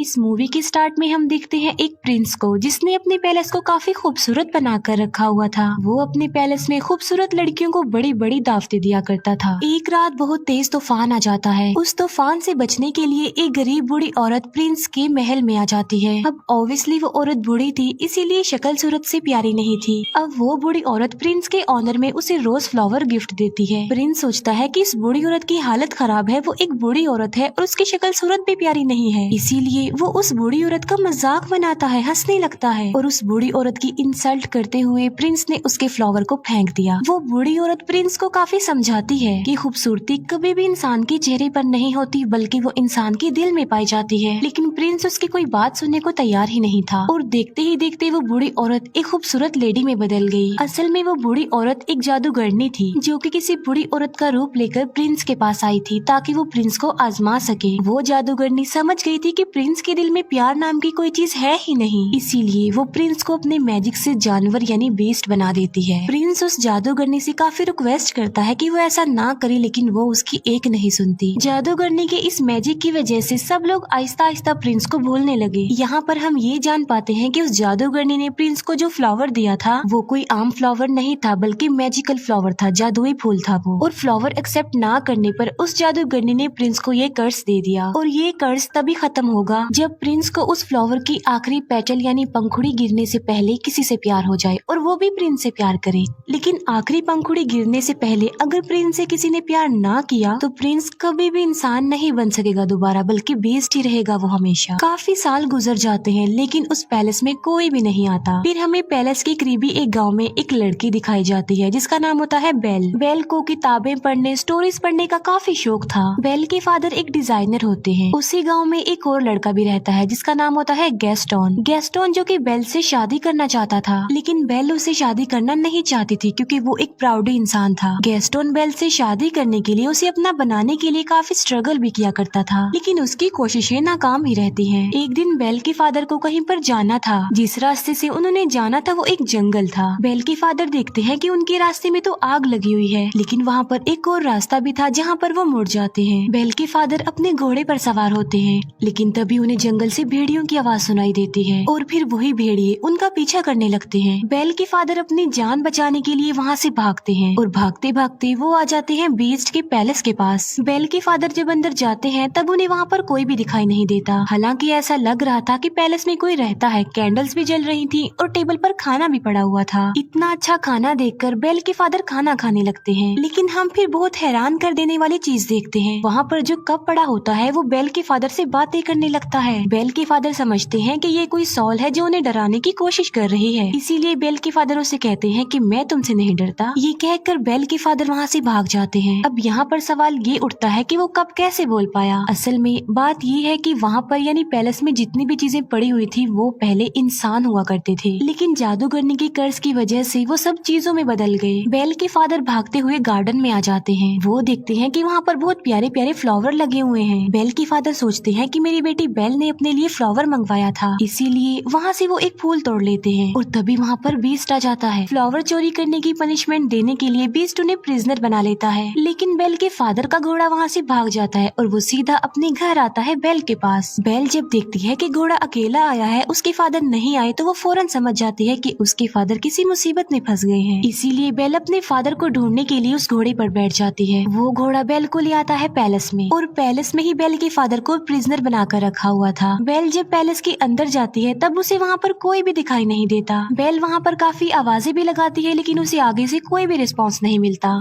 इस मूवी के स्टार्ट में हम देखते हैं एक प्रिंस को जिसने अपने पैलेस को काफी खूबसूरत बनाकर रखा हुआ था। वो अपने पैलेस में खूबसूरत लड़कियों को बड़ी बड़ी दावतें दिया करता था। एक रात बहुत तेज तूफान आ जाता है। उस तूफान से बचने के लिए एक गरीब बूढ़ी औरत प्रिंस के महल में आ जाती है। अब ऑब्वियसली वो औरत बूढ़ी थी, इसीलिए शक्ल सूरत से प्यारी नहीं थी। अब वो बूढ़ी औरत प्रिंस के ऑनर में उसे रोज फ्लावर गिफ्ट देती है। प्रिंस सोचता है कि इस बूढ़ी औरत की हालत खराब है, वो एक बूढ़ी औरत है और उसकी शक्ल सूरत भी प्यारी नहीं है, इसीलिए वो उस बूढ़ी औरत का मजाक बनाता है, हंसने लगता है और उस बूढ़ी औरत की इंसल्ट करते हुए प्रिंस ने उसके फ्लावर को फेंक दिया। वो बूढ़ी औरत प्रिंस को काफी समझाती है कि खूबसूरती कभी भी इंसान के चेहरे पर नहीं होती बल्कि वो इंसान के दिल में पाई जाती है, लेकिन प्रिंस उसकी कोई बात सुनने को तैयार ही नहीं था और देखते ही देखते वो बूढ़ी औरत एक खूबसूरत लेडी में बदल गई। असल में वो बूढ़ी औरत एक जादूगरनी थी जो कि किसी बूढ़ी औरत का रूप लेकर प्रिंस के पास आई थी ताकि वो प्रिंस को आजमा सके। वो जादूगरनी समझ गई थी कि प्रिंस के दिल में प्यार नाम की कोई चीज है ही नहीं, इसीलिए वो प्रिंस को अपने मैजिक से जानवर यानी बीस्ट बना देती है। प्रिंस उस जादूगरनी से काफी रिक्वेस्ट करता है कि वो ऐसा ना करे, लेकिन वो उसकी एक नहीं सुनती। जादूगरनी के इस मैजिक की वजह से सब लोग आहिस्ता आहिस्ता प्रिंस को भूलने लगे। यहाँ पर हम ये जान पाते हैं कि उस जादूगरनी ने प्रिंस को जो फ्लावर दिया था वो कोई आम फ्लावर नहीं था बल्कि मैजिकल फ्लावर था, जादुई फूल था वो। और फ्लावर एक्सेप्ट ना करने पर उस जादूगरनी ने प्रिंस को ये कर्ज दे दिया और ये कर्ज तभी खत्म होगा जब प्रिंस को उस फ्लावर की आखिरी पेटल यानी पंखुड़ी गिरने से पहले किसी से प्यार हो जाए और वो भी प्रिंस से प्यार करे। लेकिन आखिरी पंखुड़ी गिरने से पहले अगर प्रिंस से किसी ने प्यार ना किया तो प्रिंस कभी भी इंसान नहीं बन सकेगा दोबारा, बल्कि बेस्ट ही रहेगा वो हमेशा। काफी साल गुजर जाते हैं लेकिन उस पैलेस में कोई भी नहीं आता। फिर हमें पैलेस के करीबी एक गाँव में एक लड़की दिखाई जाती है जिसका नाम होता है बेल। बेल को किताबें पढ़ने, स्टोरीज पढ़ने का काफी शौक था। बेल के फादर एक डिजाइनर होते हैं। उसी गांव में एक और लड़का भी रहता है जिसका नाम होता है गैस्टोन। गैस्टोन जो कि बेल से शादी करना चाहता था, लेकिन बेल उसे शादी करना नहीं चाहती थी क्योंकि वो एक प्राउडी इंसान था। गैस्टोन बेल से शादी करने के लिए उसे अपना बनाने के लिए काफी स्ट्रगल भी किया करता था, लेकिन उसकी कोशिशें नाकाम ही रहती हैं। एक दिन बेल के फादर को कहीं पर जाना था। जिस रास्ते से उन्होंने जाना था वो एक जंगल था। बेल के फादर देखते हैं कि उनके रास्ते में तो आग लगी हुई है, लेकिन वहाँ पर एक और रास्ता भी था जहाँ पर वो मुड़ जाते हैं। बेल के फादर अपने घोड़े पर सवार होते हैं, लेकिन तभी उन्हें जंगल से भेड़ियों की आवाज सुनाई देती है और फिर वही भेड़िए उनका पीछा करने लगते हैं। बेल के फादर अपनी जान बचाने के लिए वहाँ से भागते हैं और भागते भागते वो आ जाते हैं बीस्ट के पैलेस के पास। बेल के फादर जब अंदर जाते हैं तब उन्हें वहाँ पर कोई भी दिखाई नहीं देता। हालांकि ऐसा लग रहा था कि पैलेस में कोई रहता है। कैंडल्स भी जल रही थी और टेबल पर खाना भी पड़ा हुआ था। इतना अच्छा खाना देखकर बेल के फादर खाना खाने लगते हैं, लेकिन हम फिर बहुत हैरान कर देने वाली चीज देखते हैं। वहाँ पर जो कप पड़ा होता है वो बेल के फादर से बातें करने लगता है। बेल के फादर समझते हैं कि ये कोई सॉल है जो उन्हें डराने की कोशिश कर रही है, इसीलिए बेल के फादर उसे कहते हैं कि मैं तुमसे नहीं डरता। ये कहकर बेल के फादर वहाँ से भाग जाते हैं। अब यहाँ पर सवाल ये उठता है कि वो कप कैसे बोल पाया। असल में बात ये है कि वहाँ पर यानी पैलेस में जितनी भी चीजें पड़ी हुई थी वो पहले इंसान हुआ करते थे, लेकिन जादूगरनी के कर्ज की वजह से वो सब चीजों में बदल गए। बेल के फादर भागते हुए गार्डन में आ जाते हैं। वो देखते हैं कि वहाँ पर बहुत प्यारे प्यारे फ्लावर लगे हुए हैं। बेल के फादर सोचते हैं कि मेरी बेटी बेल ने अपने लिए फ्लावर मंगवाया था, इसीलिए वहाँ से वो एक फूल तोड़ लेते हैं और तभी वहाँ पर बीस्ट आ जाता है। फ्लावर चोरी करने की पनिशमेंट देने के लिए बीस्ट उन्हें प्रिजनर बना लेता है, लेकिन बेल के फादर का घोड़ा वहाँ से भाग जाता है और वो सीधा अपने घर आता है बेल के पास। बेल जब देखती है कि घोड़ा अकेला आया है, उसके फादर नहीं आए, तो वो फौरन समझ जाती है कि उसके फादर किसी मुसीबत में फंस गए हैं। इसीलिए बेल अपने फादर को ढूंढने के लिए उस घोड़े पर बैठ जाती है। वो घोड़ा बेल को ले आता है पैलेस में और पैलेस में ही बेल के फादर को प्रिजनर बनाकर रखा हुआ था। बेल जब पैलेस के अंदर जाती है तब उसे वहाँ पर कोई भी दिखाई नहीं देता। बेल वहाँ पर काफी आवाजें भी लगाती है, लेकिन उसे आगे से कोई भी रिस्पॉन्स नहीं मिलता।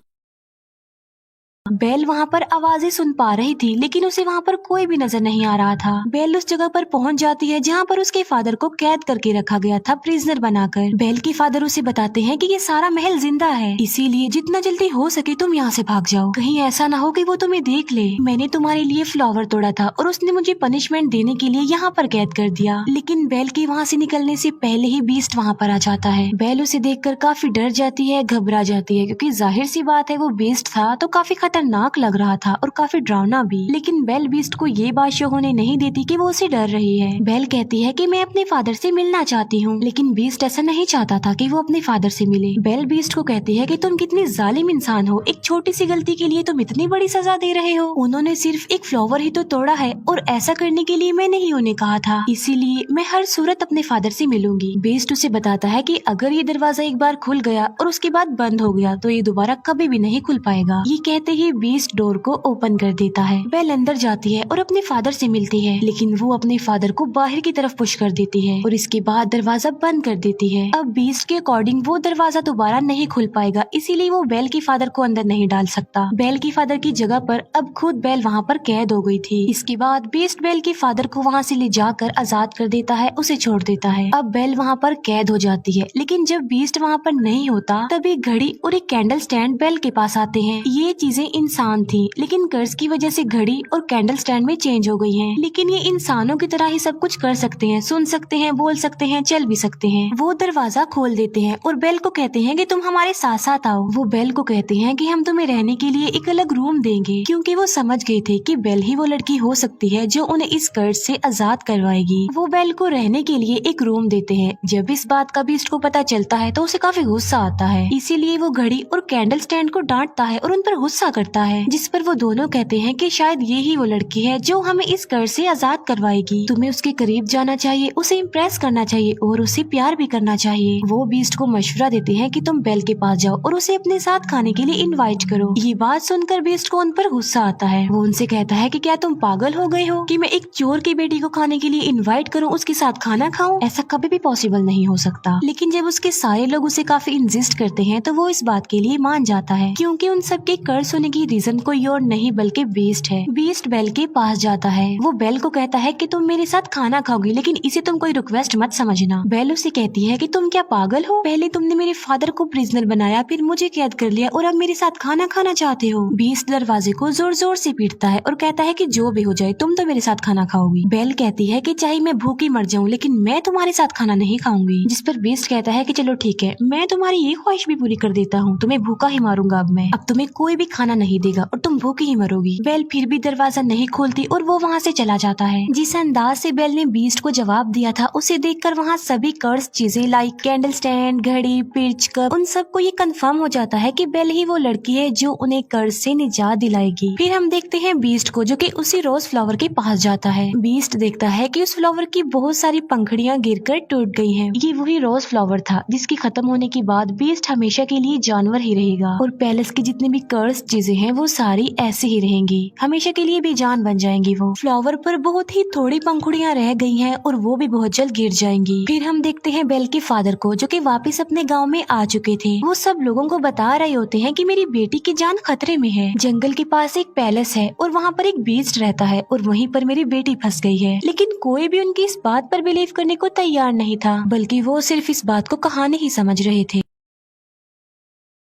बेल वहाँ पर आवाजें सुन पा रही थी, लेकिन उसे वहाँ पर कोई भी नजर नहीं आ रहा था। बेल उस जगह पर पहुँच जाती है जहाँ पर उसके फादर को कैद करके रखा गया था, प्रिजनर बनाकर। बेल के फादर उसे बताते हैं कि ये सारा महल जिंदा है, इसीलिए जितना जल्दी हो सके तुम यहाँ से भाग जाओ। कहीं ऐसा ना हो कि वो तुम्हें देख ले। मैंने तुम्हारे लिए फ्लावर तोड़ा था और उसने मुझे पनिशमेंट देने के लिए यहाँ पर कैद कर दिया। लेकिन बेल के वहाँ से निकलने से पहले ही बीस्ट वहाँ पर आ जाता है। बेल उसे देखकर काफी डर जाती है, घबरा जाती है, क्योंकि जाहिर सी बात है वो बीस्ट था तो काफी खतरनाक खतरनाक लग रहा था और काफी डरावना भी। लेकिन बेल बीस्ट को ये बात शो होने नहीं देती कि वो उसे डर रही है। बेल कहती है कि मैं अपने फादर से मिलना चाहती हूँ, लेकिन बीस्ट ऐसा नहीं चाहता था कि वो अपने फादर से मिले। बेल बीस्ट को कहती है कि तुम कितनी जालिम इंसान हो, एक छोटी सी गलती के लिए तुम इतनी बड़ी सजा दे रहे हो। उन्होंने सिर्फ एक फ्लावर ही तो तोड़ा है और ऐसा करने के लिए मैंने ही उन्हें कहा था, इसीलिए मैं हर सूरत अपने फादर से मिलूंगी। बीस्ट उसे बताता है कि अगर ये दरवाजा एक बार खुल गया और उसके बाद बंद हो गया तो ये दोबारा कभी भी नहीं खुल पाएगा। ये कहते ही बीस्ट डोर को ओपन कर देता है। बेल अंदर जाती है और अपने फादर से मिलती है, लेकिन वो अपने फादर को बाहर की तरफ पुश कर देती है और इसके बाद दरवाजा बंद कर देती है। अब बीस्ट के अकॉर्डिंग वो दरवाजा दोबारा नहीं खुल पाएगा, इसीलिए वो बेल के फादर को अंदर नहीं डाल सकता। बेल की फादर की जगह पर अब खुद बेल वहाँ पर कैद हो गई थी। इसके बाद बीस्ट बेल के फादर को वहाँ से ले जाकर आजाद कर देता है, उसे छोड़ देता है। अब बेल वहाँ पर कैद हो जाती है, लेकिन जब बीस्ट वहाँ पर नहीं होता तब एक घड़ी और एक कैंडल स्टैंड बेल के पास आते हैं। ये चीजें इंसान थी, लेकिन कर्ज की वजह से घड़ी और कैंडल स्टैंड में चेंज हो गई हैं। लेकिन ये इंसानों की तरह ही सब कुछ कर सकते हैं, सुन सकते हैं, बोल सकते हैं, चल भी सकते हैं। वो दरवाजा खोल देते हैं और बेल को कहते हैं कि तुम हमारे साथ साथ आओ। वो बेल को कहते हैं कि हम तुम्हें रहने के लिए एक अलग रूम देंगे, क्योंकि वो समझ गए थे कि बेल ही वो लड़की हो सकती है जो उन्हें इस कर्ज से आजाद करवाएगी। वो बेल को रहने के लिए एक रूम देते हैं। जब इस बात का बीस्ट को पता चलता है तो उसे काफी गुस्सा आता है, इसीलिए वो घड़ी और कैंडल स्टैंड को डांटता है और उन पर गुस्सा करता है, जिस पर वो दोनों कहते हैं कि शायद ये ही वो लड़की है जो हमें इस कर्ज से आजाद करवाएगी। तुम्हें उसके करीब जाना चाहिए, उसे इम्प्रेस करना चाहिए और उसे प्यार भी करना चाहिए। वो बीस्ट को मशवरा देते हैं कि तुम बेल के पास जाओ और उसे अपने साथ खाने के लिए इनवाइट करो। ये बात सुनकर बीस्ट को उन पर गुस्सा आता है। वो उनसे कहता है कि क्या तुम पागल हो गए हो कि मैं एक चोर की बेटी को खाने के लिए इनवाइट करूं, उसके साथ खाना खाऊं? ऐसा कभी भी पॉसिबल नहीं हो सकता। लेकिन जब उसके सारे लोग उसे काफी इंसिस्ट करते हैं तो वो इस बात के लिए मान जाता है, क्योंकि उन सबके कर्ज होने की रीजन कोई और नहीं बल्कि बीस्ट है। बीस्ट बेल के पास जाता है। वो बेल को कहता है कि तुम मेरे साथ खाना खाओगी, लेकिन इसे तुम कोई रिक्वेस्ट मत समझना। बेल उसे कहती है कि तुम क्या पागल हो? पहले तुमने मेरे फादर को प्रिजनर बनाया, फिर मुझे कैद कर लिया और अब मेरे साथ खाना खाना चाहते हो। बीस्ट दरवाजे को जोर जोर से पीटता है और कहता है कि जो भी हो जाए तुम तो मेरे साथ खाना खाओगी। बेल कहती है कि चाहे मैं भूखी मर जाऊं, लेकिन मैं तुम्हारे साथ खाना नहीं खाऊंगी। जिस पर बीस्ट कहता है कि चलो ठीक है, मैं तुम्हारी ये ख्वाहिश भी पूरी कर देता हूँ, तुम्हें भूखा ही मारूंगा। अब तुम्हें कोई भी खाना नहीं देगा और तुम भूखी ही मरोगी। बेल फिर भी दरवाजा नहीं खोलती और वो वहाँ से चला जाता है। जिस अंदाज से बेल ने बीस्ट को जवाब दिया था, उसे देखकर वहाँ सभी कर्ज चीजें लाइक कैंडल स्टैंड, घड़ी, पिर्च, कप, उन सबको ये कंफर्म हो जाता है कि बेल ही वो लड़की है जो उन्हें कर्ज से निजात दिलाएगी। फिर हम देखते हैं बीस्ट को, जो कि उसी रोज फ्लावर के पास जाता है। बीस्ट देखता है कि उस फ्लावर की बहुत सारी पंखुड़ियां गिरकर टूट गई हैं। ये वही रोज फ्लावर था जिसकी खत्म होने के बाद बीस्ट हमेशा के लिए जानवर ही रहेगा और पैलेस की जितनी भी कर्ज चीजें हैं वो सारी ऐसे ही रहेंगी, हमेशा के लिए बेजान बन जाएंगी। वो फ्लावर पर बहुत ही थोड़ी पंखुड़ियां रह गई हैं और वो भी बहुत जल्द गिर जाएंगी। फिर हम देखते हैं बेल के फादर को, जो कि वापस अपने गांव में आ चुके थे। वो सब लोगों को बता रहे होते हैं कि मेरी बेटी की जान खतरे में है। जंगल के पास एक पैलेस है और वहाँ पर एक बीस्ट रहता है और वहीं पर मेरी बेटी फंस गई है। लेकिन कोई भी उनकी इस बात पर बिलीव करने को तैयार नहीं था, बल्कि वो सिर्फ इस बात को कहानी ही समझ रहे थे।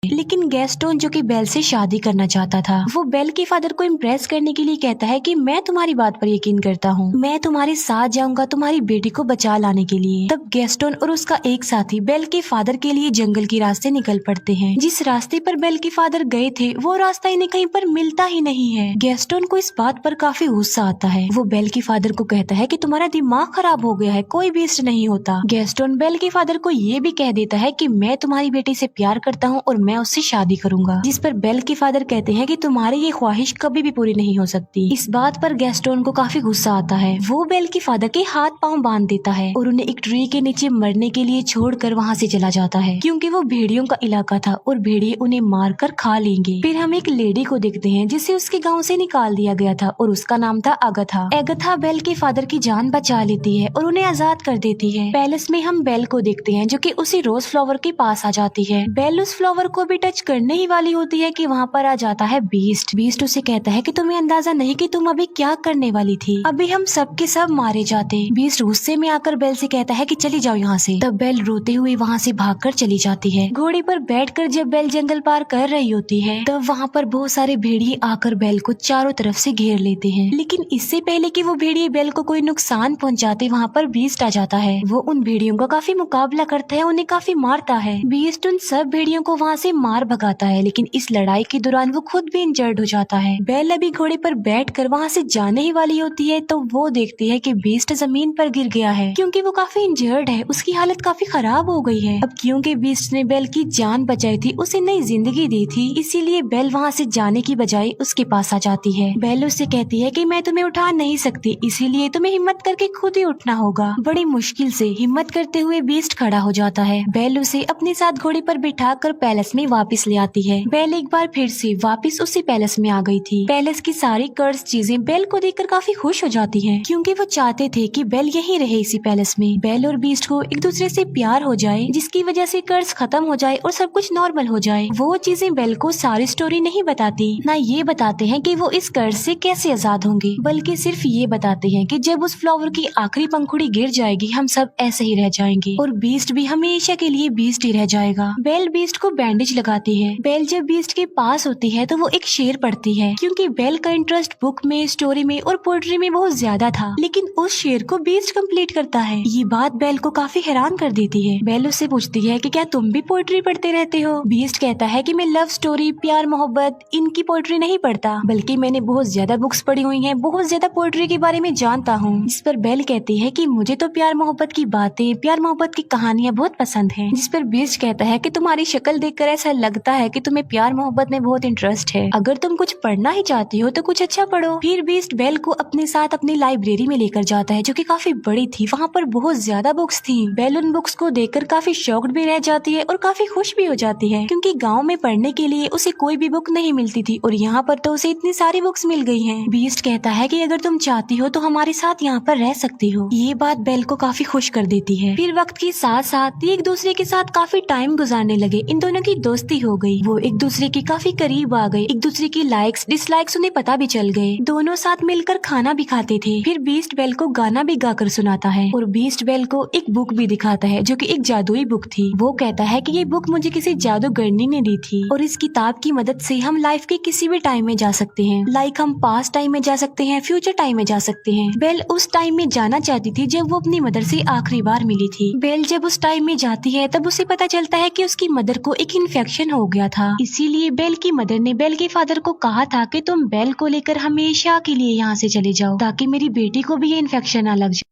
लेकिन गैस्टोन, जो कि बेल से शादी करना चाहता था, वो बेल के फादर को इम्प्रेस करने के लिए कहता है कि मैं तुम्हारी बात पर यकीन करता हूँ, मैं तुम्हारे साथ जाऊंगा तुम्हारी बेटी को बचा लाने के लिए। तब गैस्टोन और उसका एक साथी बेल के फादर के लिए जंगल के रास्ते निकल पड़ते हैं। जिस रास्ते पर बेल के फादर गए थे वो रास्ता इन्हें कहीं पर मिलता ही नहीं है। गैस्टोन को इस बात पर काफी गुस्सा आता है। वो बेल के फादर को कहता है कि तुम्हारा दिमाग खराब हो गया है, कोई बीस्ट नहीं होता। गैस्टोन बेल के फादर को ये भी कह देता है कि मैं तुम्हारी बेटी से प्यार करता हूँ और मैं उससे शादी करूंगा। जिस पर बेल के फादर कहते हैं कि तुम्हारी ये ख्वाहिश कभी भी पूरी नहीं हो सकती। इस बात पर गैस्टोन को काफी गुस्सा आता है। वो बेल के फादर के हाथ पांव बांध देता है और उन्हें एक ट्री के नीचे मरने के लिए छोड़कर वहाँ से चला जाता है, क्योंकि वो भेड़ियों का इलाका था और भेड़िए उन्हें मार कर खा लेंगे। फिर हम एक लेडी को देखते हैं जिसे उसके गाँव से निकाल दिया गया था और उसका नाम था अगथा। एगथा बेल के फादर की जान बचा लेती है और उन्हें आजाद कर देती है। पैलेस में हम बेल को देखते हैं, जो कि उसी रोज फ्लावर के पास आ जाती है। बेल उस फ्लावर को भी टच करने ही वाली होती है कि वहाँ पर आ जाता है बीस्ट। बीस्ट उसे कहता है कि तुम्हें अंदाजा नहीं कि तुम अभी क्या करने वाली थी, अभी हम सब के सब मारे जाते। बीस्ट गुस्से में आकर बेल से कहता है कि चली जाओ यहाँ से। तब बेल रोते हुए वहाँ से भागकर चली जाती है। घोड़े पर बैठकर जब बेल जंगल पार कर रही होती है तब वहाँ पर बहुत सारे भेड़िए आकर बेल को चारों तरफ से घेर लेते हैं। लेकिन इससे पहले कि वो भेड़िए बेल को कोई नुकसान पहुँचाते, वहाँ पर बीस्ट आ जाता है। वो उन भेड़ियों का काफी मुकाबला करता है, उन्हें काफी मारता है। बीस्ट उन सब भेड़ियों को वहाँ से उसे मार भगाता है, लेकिन इस लड़ाई के दौरान वो खुद भी इंजर्ड हो जाता है। बेल अभी घोड़े पर बैठकर वहाँ से जाने ही वाली होती है तो वो देखती है कि बीस्ट जमीन पर गिर गया है क्योंकि वो काफी इंजर्ड है, उसकी हालत काफी खराब हो गई है। अब क्योंकि बीस्ट ने बेल की जान बचाई थी, उसे नई जिंदगी दी थी, इसीलिए बेल वहाँ से जाने की बजाय उसके पास आ जाती है। बेल उससे कहती है कि मैं तुम्हें उठा नहीं सकती, इसीलिए तुम्हें हिम्मत करके खुद ही उठना होगा। बड़ी मुश्किल से हिम्मत करते हुए बीस्ट खड़ा हो जाता है। बेल उसे अपने साथ घोड़े पर बिठा कर पैलेस में वापस ले आती है। बेल एक बार फिर से वापस उसी पैलेस में आ गई थी। पैलेस की सारी कर्स चीजें बेल को देखकर काफी खुश हो जाती हैं, क्योंकि वो चाहते थे कि बेल यहीं रहे इसी पैलेस में। बेल और बीस्ट को एक दूसरे से प्यार हो जाए, जिसकी वजह से कर्स खत्म हो जाए और सब कुछ नॉर्मल हो जाए। वो चीजें बेल को सारी स्टोरी नहीं बताती, ना ये बताते हैं कि वो इस कर्ज से कैसे आजाद होंगे, बल्कि सिर्फ ये बताते हैं कि जब उस फ्लावर की आखिरी पंखुड़ी गिर जाएगी हम सब ऐसे ही रह जाएंगे और बीस्ट भी हमेशा के लिए बीस्ट ही रह जाएगा। बेल बीस्ट को बैंडेज लगाती है। बेल जब बीस्ट के पास होती है तो वो एक शेर पढ़ती है, क्योंकि बेल का इंटरेस्ट बुक में, स्टोरी में और पोएट्री में बहुत ज्यादा था, लेकिन उस शेर को बीस्ट कंप्लीट करता है। ये बात बेल को काफी हैरान कर देती है। बेल उससे पूछती है कि क्या तुम भी पोएट्री पढ़ते रहते हो? बीस्ट कहता है कि मैं लव स्टोरी, प्यार मोहब्बत, इनकी पोएट्री नहीं पढ़ता, बल्कि मैंने बहुत ज्यादा बुक्स पढ़ी हुई हैं, बहुत ज्यादा पोएट्री के बारे में जानता हूँ। इस पर बेल कहती है कि मुझे तो प्यार मोहब्बत की बातें, प्यार मोहब्बत की कहानियाँ बहुत पसंद हैं। जिस पर बीस्ट कहता है कि तुम्हारी शक्ल देखकर ऐसा लगता है कि तुम्हें प्यार मोहब्बत में बहुत इंटरेस्ट है, अगर तुम कुछ पढ़ना ही चाहती हो तो कुछ अच्छा पढ़ो। फिर बीस्ट बेल को अपने साथ अपनी लाइब्रेरी में लेकर जाता है, जो कि काफी बड़ी थी। वहाँ पर बहुत ज्यादा बुक्स थी। बेल उन बुक्स को देखकर काफी शॉक्ड भी रह जाती है और काफी खुश भी हो जाती है, क्योंकि गाँव में पढ़ने के लिए उसे कोई भी बुक नहीं मिलती थी और यहाँ पर तो उसे इतनी सारी बुक्स मिल गई हैं। बीस्ट कहता है कि अगर तुम चाहती हो तो हमारे साथ यहाँ पर रह सकती हो। ये बात बेल को काफी खुश कर देती है। फिर वक्त के साथ साथ एक दूसरे के साथ काफी टाइम गुजारने लगे। इन दोनों की दोस्ती हो गई, वो एक दूसरे के काफी करीब आ गए, एक दूसरे की लाइक्स डिसलाइक्स उन्हें पता भी चल गए। दोनों साथ मिलकर खाना भी खाते थे। फिर बीस्ट बेल को गाना भी गाकर सुनाता है और बीस्ट बेल को एक बुक भी दिखाता है, जो कि एक जादुई बुक थी। वो कहता है कि ये बुक मुझे किसी जादूगरनी ने दी थी और इस किताब की मदद से हम लाइफ के किसी भी टाइम में जा सकते हैं। लाइक हम पास्ट टाइम में जा सकते हैं, फ्यूचर टाइम में जा सकते हैं। बेल उस टाइम में जाना चाहती थी जब वो अपनी मदर से आखिरी बार मिली थी। बेल जब उस टाइम में जाती है तब उसे पता चलता है कि उसकी मदर को एक इन्फेक्शन हो गया था। इसीलिए बेल की मदर ने बेल के फादर को कहा था कि तुम बेल को लेकर हमेशा के लिए यहाँ से चले जाओ, ताकि मेरी बेटी को भी ये इन्फेक्शन ना लग जाए।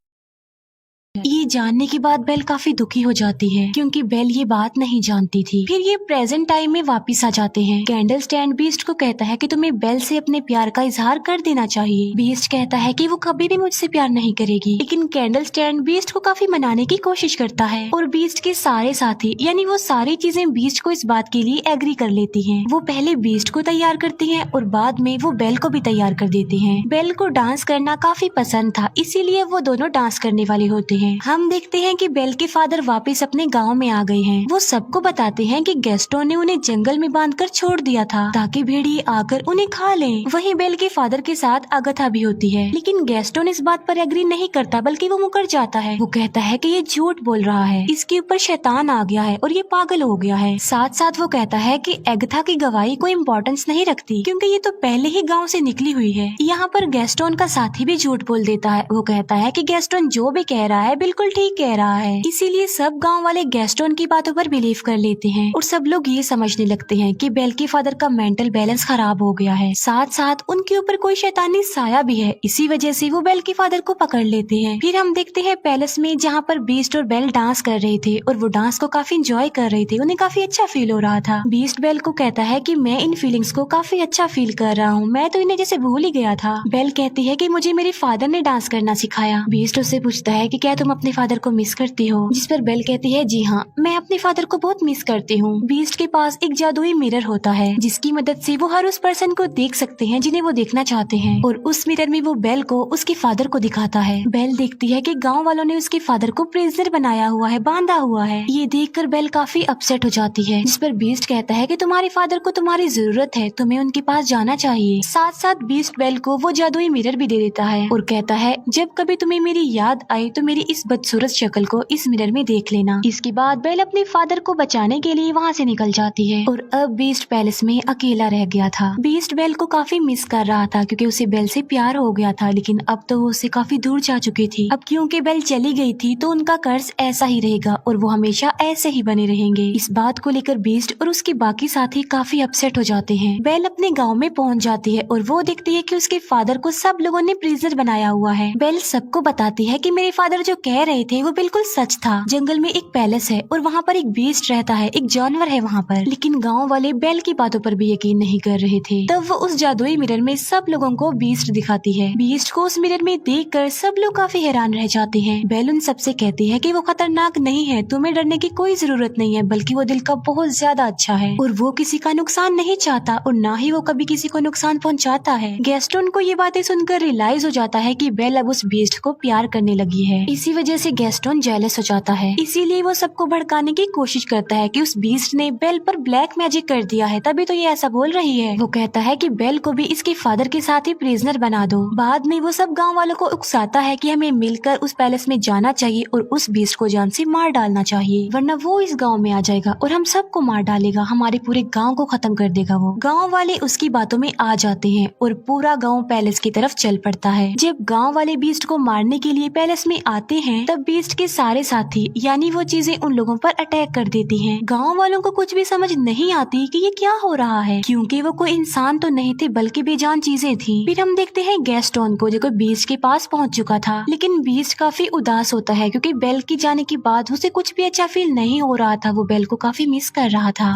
ये जानने के बाद बेल काफी दुखी हो जाती है, क्योंकि बेल ये बात नहीं जानती थी। फिर ये प्रेजेंट टाइम में वापस आ जाते हैं। कैंडल स्टैंड बीस्ट को कहता है कि तुम्हें बेल से अपने प्यार का इजहार कर देना चाहिए। बीस्ट कहता है कि वो कभी भी मुझसे प्यार नहीं करेगी, लेकिन कैंडल स्टैंड बीस्ट को काफी मनाने की कोशिश करता है और बीस्ट के सारे साथी यानी वो सारी चीजें बीस्ट को इस बात के लिए एग्री कर लेती है। वो पहले बीस्ट को तैयार करती है और बाद में वो बेल को भी तैयार कर देती है। बेल को डांस करना काफी पसंद था, इसीलिए वो दोनों डांस करने वाले होते हैं। हम देखते हैं कि बेल के फादर वापस अपने गांव में आ गए हैं। वो सबको बताते हैं कि गैस्टोन ने उन्हें जंगल में बांधकर छोड़ दिया था ताकि भेड़िए आकर उन्हें खा लें। वहीं बेल के फादर के साथ अगथा भी होती है, लेकिन गैस्टोन इस बात पर एग्री नहीं करता, बल्कि वो मुकर जाता है। वो कहता है कि ये झूठ बोल रहा है, इसके ऊपर शैतान आ गया है और ये पागल हो गया है। साथ साथ वो कहता है कि अगथा की गवाही कोई इम्पोर्टेंस नहीं रखती, क्योंकि ये तो पहले ही गाँव से निकली हुई है। यहाँ पर गैस्टोन का साथी भी झूठ बोल देता है। वो कहता है कि गैस्टोन जो भी कह रहा है बिल्कुल ठीक कह रहा है। इसीलिए सब गांव वाले गैस्टोन की बातों पर बिलीव कर लेते हैं और सब लोग ये समझने लगते हैं कि बेल के फादर का मेंटल बैलेंस खराब हो गया है। साथ साथ उनके ऊपर कोई शैतानी साया भी है, इसी वजह से वो बेल के फादर को पकड़ लेते हैं। फिर हम देखते हैं पैलेस में, जहाँ पर बीस्ट और बेल डांस कर रहे थे और वो डांस को काफी इंजॉय कर रहे थे। उन्हें काफी अच्छा फील हो रहा था। बीस्ट बेल को कहता है कि मैं इन फीलिंग्स को काफी अच्छा फील कर रहा हूँ, मैं तो इन्हें जैसे भूल ही गया था। बेल कहती है कि मुझे मेरे फादर ने डांस करना सिखाया। बीस्ट उससे पूछता है कि क्या तुम अपने फादर को मिस करती हो? जिस पर बेल कहती है जी हाँ, मैं अपने फादर को बहुत मिस करती हूँ। बीस्ट के पास एक जादुई मिरर होता है, जिसकी मदद से वो हर उस पर्सन को देख सकते हैं जिन्हें वो देखना चाहते हैं, और उस मिरर में वो बेल को उसके फादर को दिखाता है। बेल देखती है कि गांव वालों ने उसके फादर को प्रिजनर बनाया हुआ है, बांधा हुआ है। ये देखकर बेल काफी अपसेट हो जाती है, जिस पर बीस्ट कहता है कि तुम्हारे फादर को तुम्हारी जरूरत है, तुम्हें उनके पास जाना चाहिए। साथ साथ बीस्ट बेल को वो जादुई मिरर भी दे देता है और कहता है जब कभी तुम्हें मेरी याद आए तो मेरी इस बदसूरत शक्ल को इस मिरर में देख लेना। इसके बाद बेल अपने फादर को बचाने के लिए वहाँ से निकल जाती है और अब बीस्ट पैलेस में अकेला रह गया था। बीस्ट बेल को काफी मिस कर रहा था क्योंकि उसे बेल से प्यार हो गया था, लेकिन अब तो वो उससे काफी दूर जा चुकी थी। अब क्योंकि बेल चली गई थी तो उनका कर्ज ऐसा ही रहेगा और वो हमेशा ऐसे ही बने रहेंगे। इस बात को लेकर बीस्ट और उसके बाकी साथी काफी अपसेट हो जाते हैं। बेल अपने गाँव में पहुँच जाती है और वो देखती है कि उसके फादर को सब लोगों ने प्रिजनर बनाया हुआ है। बेल सबको बताती है कि मेरे फादर जो कह रहे थे वो बिल्कुल सच था। जंगल में एक पैलेस है और वहाँ पर एक बीस्ट रहता है, एक जानवर है वहाँ पर। लेकिन गाँव वाले बेल की बातों पर भी यकीन नहीं कर रहे थे। तब वो उस जादुई मिरर में सब लोगों को बीस्ट दिखाती है। बीस्ट को उस मिरर में देखकर सब लोग काफी हैरान रह जाते हैं। बेल उन सबसे कहती है कि वो खतरनाक नहीं है, तुम्हें डरने की कोई जरूरत नहीं है, बल्कि वो दिल का बहुत ज्यादा अच्छा है और वो किसी का नुकसान नहीं चाहता और ना ही वो कभी किसी को नुकसान पहुंचाता है। गैस्टोन को ये बातें सुनकर रियलाइज हो जाता है कि बेल अब उस बीस्ट को प्यार करने लगी है। इसी वजह से गैस्टोन जेलस हो जाता है, इसीलिए वो सबको भड़काने की कोशिश करता है कि उस बीस्ट ने बेल पर ब्लैक मैजिक कर दिया है, तभी तो ये ऐसा बोल रही है। वो कहता है कि बेल को भी इसके फादर के साथ ही प्रिजनर बना दो। बाद में वो सब गाँव वालों को उकसाता है कि हमें मिलकर उस पैलेस में जाना चाहिए और उस बीस्ट को जान से मार डालना चाहिए, वरना वो इस गाँव में आ जाएगा और हम सबको मार डालेगा, हमारे पूरे गाँव को खत्म कर देगा। वो गाँव वाले उसकी बातों में आ जाते हैं और पूरा गाँव पैलेस की तरफ चल पड़ता है। जब गाँव वाले बीस्ट को मारने के लिए पैलेस में आते हैं तब बीस्ट के सारे साथी यानी वो चीजें उन लोगों पर अटैक कर देती हैं। गाँव वालों को कुछ भी समझ नहीं आती कि ये क्या हो रहा है, क्योंकि वो कोई इंसान तो नहीं थे बल्कि बेजान चीजें थी। फिर हम देखते हैं गैस्टोन को जो बीस्ट के पास पहुंच चुका था, लेकिन बीस्ट काफी उदास होता है क्योंकि बेल की जाने के बाद उसे कुछ भी अच्छा फील नहीं हो रहा था। वो बेल को काफी मिस कर रहा था।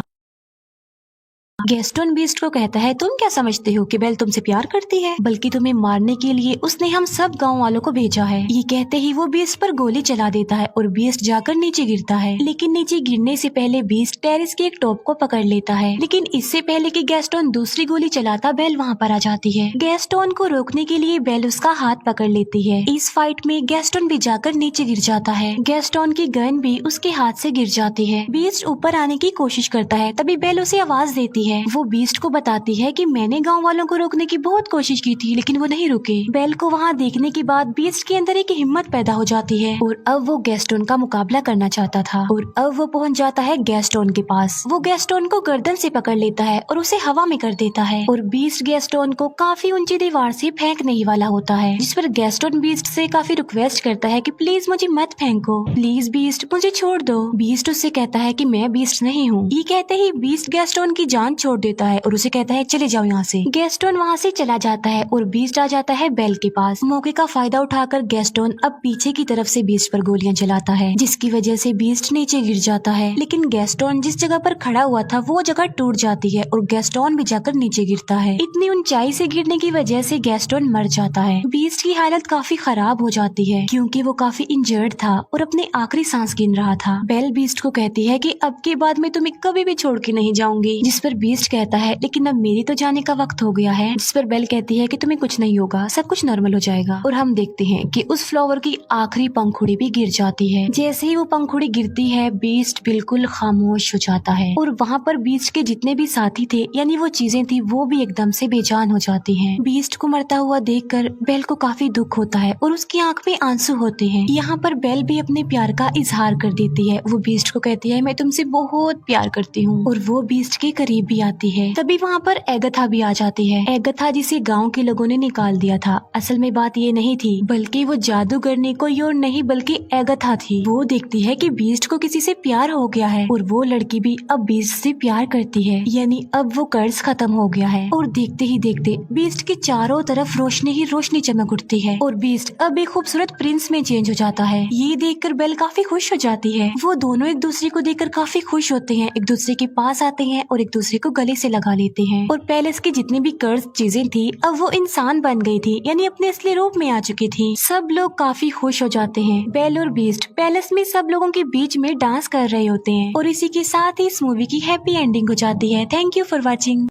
गैस्टोन बीस्ट को कहता है, तुम क्या समझते हो कि बेल तुमसे प्यार करती है, बल्कि तुम्हें मारने के लिए उसने हम सब गांव वालों को भेजा है। ये कहते ही वो बीस्ट पर गोली चला देता है और बीस्ट जाकर नीचे गिरता है। लेकिन नीचे गिरने से पहले बीस्ट टेरेस के एक टॉप को पकड़ लेता है, लेकिन इससे पहले कि गैस्टोन दूसरी गोली चलाता बेल वहाँ पर आ जाती है। गैस्टोन को रोकने के लिए बेल उसका हाथ पकड़ लेती है। इस फाइट में गैस्टोन भी जाकर नीचे गिर जाता है। गैस्टोन की गन भी उसके हाथ से गिर जाती है। बीस्ट ऊपर आने की कोशिश करता है, तभी बेल उसे आवाज देती है। वो बीस्ट को बताती है कि मैंने गांव वालों को रोकने की बहुत कोशिश की थी, लेकिन वो नहीं रुके। बेल को वहाँ देखने के बाद बीस्ट के अंदर एक हिम्मत पैदा हो जाती है और अब वो गैस्टोन का मुकाबला करना चाहता था और अब वो पहुँच जाता है गैस्टोन के पास। वो गैस्टोन को गर्दन से पकड़ लेता है और उसे हवा में कर देता है और बीस्ट गैस्टोन को काफी ऊंची दीवार से फेंकने ही वाला होता है, जिस पर गैस्टोन बीस्ट से काफी रिक्वेस्ट करता है कि प्लीज मुझे मत फेंको, प्लीज बीस्ट मुझे छोड़ दो। बीस्ट उससे कहता है कि मैं बीस्ट नहीं हूँ। ये कहते ही बीस्ट गैस्टोन की जान छोड़ देता है और उसे कहता है चले जाओ यहाँ से। गैस्टोन वहाँ से चला जाता है और बीस्ट आ जाता है बेल के पास। मौके का फायदा उठाकर गैस्टोन अब पीछे की तरफ से बीस्ट पर गोलियां चलाता है, जिसकी वजह से बीस्ट नीचे गिर जाता है। लेकिन गैस्टोन जिस जगह पर खड़ा हुआ था वो जगह टूट जाती है और गैस्टोन भी जाकर नीचे गिरता है। इतनी ऊंचाई से गिरने की वजह से गैस्टोन मर जाता है। बीस्ट की हालत काफी खराब हो जाती है क्योंकि वो काफी इंजर्ड था और अपने आखिरी सांस गिन रहा था। बेल बीस्ट को कहती है कि अब के बाद मैं तुम्हें कभी भी छोड़ के नहीं जाऊंगी, जिस पर बीस्ट कहता है लेकिन अब मेरी तो जाने का वक्त हो गया है, जिस पर बेल कहती है कि तुम्हें कुछ नहीं होगा, सब कुछ नॉर्मल हो जाएगा। और हम देखते हैं कि उस फ्लावर की आखिरी पंखुड़ी भी गिर जाती है। जैसे ही वो पंखुड़ी गिरती है बीस्ट बिल्कुल खामोश हो जाता है और वहाँ पर बीस्ट के जितने भी साथी थे यानी वो चीजें थी वो भी एकदम से बेजान हो जाती हैं। बीस्ट को मरता हुआ देखकर बेल को काफी दुख होता है और उसकी आंख में आंसू होते हैं। यहाँ पर बेल भी अपने प्यार का इजहार कर देती है। वो बीस्ट को कहती है मैं तुमसे बहुत प्यार करती हूँ और वो बीस्ट के करीब भी आती है। तभी वहाँ पर एगथा भी आ जाती है। एगथा जिसे गांव के लोगों ने निकाल दिया था। असल में बात ये नहीं थी बल्कि वो जादूगरनी कोई और नहीं बल्कि एगथा थी। वो देखती है कि बीस्ट को किसी से प्यार हो गया है और वो लड़की भी अब बीस्ट से प्यार करती है, यानी अब वो कर्ज खत्म हो गया है। और देखते ही देखते बीस्ट के चारों तरफ रोशनी ही रोशनी चमक उठती है और बीस्ट अब एक खूबसूरत प्रिंस में चेंज हो जाता है। ये देखकर बेल काफी खुश हो जाती है। वो दोनों एक दूसरे को देखकर काफी खुश होते हैं, एक दूसरे के पास आते हैं और एक दूसरे को गले से लगा लेते हैं। और पैलेस की जितनी भी कर्ज चीजें थी अब वो इंसान बन गई थी, यानी अपने असली रूप में आ चुकी थी। सब लोग काफी खुश हो जाते हैं। बेल और बीस्ट पैलेस में सब लोगों के बीच में डांस कर रहे होते हैं और इसी के साथ ही इस मूवी की हैप्पी एंडिंग हो जाती है। Thank you for watching.